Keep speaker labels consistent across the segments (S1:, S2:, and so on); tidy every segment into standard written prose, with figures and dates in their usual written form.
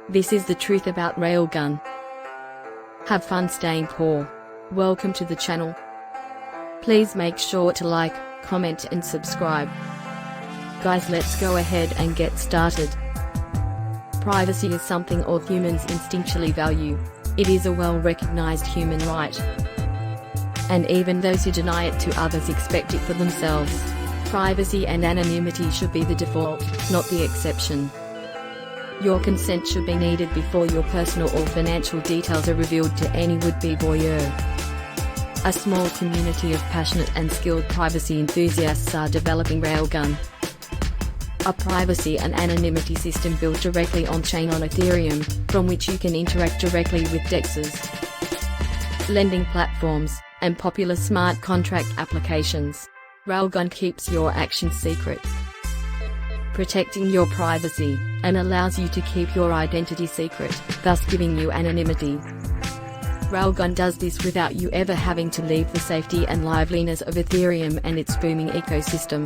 S1: This is the truth about Railgun. Have fun staying poor. Welcome to the channel. Please make sure to like, comment and subscribe. Guys, let's go ahead and get started. Privacy is something all humans instinctually value. It is a well-recognized human right. And even those who deny it to others expect it for themselves. Privacy and anonymity should be the default, not the exception. Your consent should be needed before your personal or financial details are revealed to any would-be voyeur. A small community of passionate and skilled privacy enthusiasts are developing Railgun, a privacy and anonymity system built directly on-chain on Ethereum, from which you can interact directly with DEXs, lending platforms, and popular smart contract applications. Railgun keeps your actions secret, protecting your privacy, and allows you to keep your identity secret, thus giving you anonymity. Railgun does this without you ever having to leave the safety and liveliness of Ethereum and its booming ecosystem.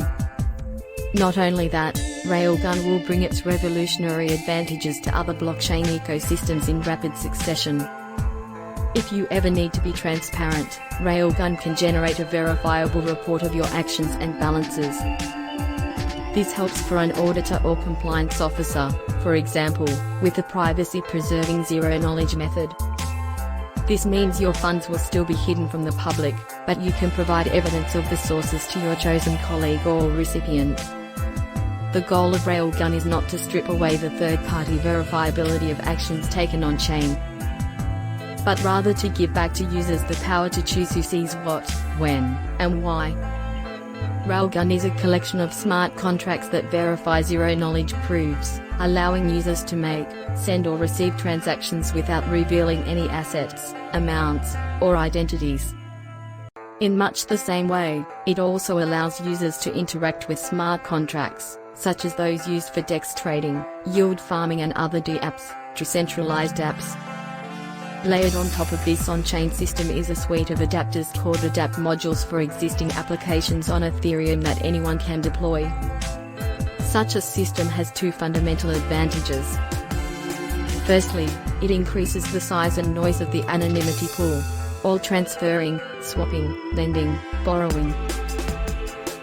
S1: Not only that, Railgun will bring its revolutionary advantages to other blockchain ecosystems in rapid succession. If you ever need to be transparent, Railgun can generate a verifiable report of your actions and balances. This helps for an auditor or compliance officer, for example, with the privacy-preserving zero-knowledge method. This means your funds will still be hidden from the public, but you can provide evidence of the sources to your chosen colleague or recipient. The goal of Railgun is not to strip away the third-party verifiability of actions taken on-chain, but rather to give back to users the power to choose who sees what, when, and why. Railgun is a collection of smart contracts that verify zero-knowledge proofs, allowing users to make, send or receive transactions without revealing any assets, amounts, or identities. In much the same way, it also allows users to interact with smart contracts, such as those used for DEX trading, yield farming and other DApps, decentralized apps. Layered on top of this on-chain system is a suite of adapters called adapt modules for existing applications on Ethereum that anyone can deploy. Such a system has two fundamental advantages. Firstly, it increases the size and noise of the anonymity pool. All transferring, swapping, lending, borrowing,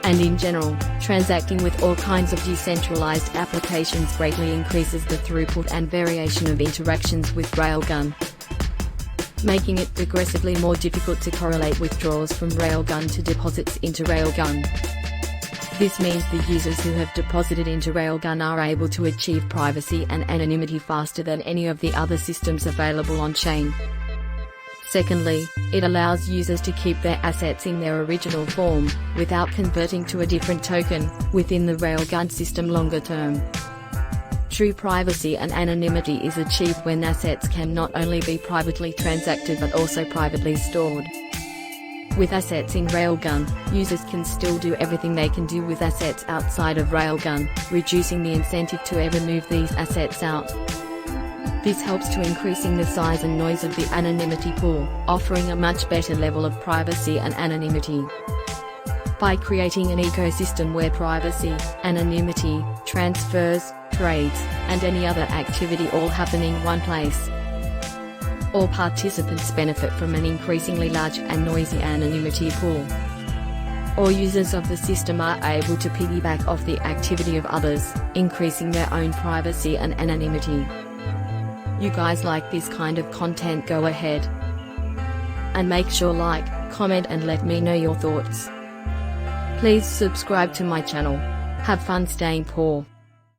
S1: and in general, transacting with all kinds of decentralized applications greatly increases the throughput and variation of interactions with Railgun, making it progressively more difficult to correlate withdrawals from Railgun to deposits into Railgun. This means the users who have deposited into Railgun are able to achieve privacy and anonymity faster than any of the other systems available on-chain. Secondly, it allows users to keep their assets in their original form, without converting to a different token, within the Railgun system longer term. True privacy and anonymity is achieved when assets can not only be privately transacted but also privately stored. With assets in Railgun, users can still do everything they can do with assets outside of Railgun, reducing the incentive to ever move these assets out. This helps to increasing the size and noise of the anonymity pool, offering a much better level of privacy and anonymity. By creating an ecosystem where privacy, anonymity, transfers, trades, and any other activity all happen in one place, all participants benefit from an increasingly large and noisy anonymity pool. All users of the system are able to piggyback off the activity of others, increasing their own privacy and anonymity. You guys like this kind of content? Go ahead and make sure like, comment and let me know your thoughts. Please subscribe to my channel. Have fun staying poor.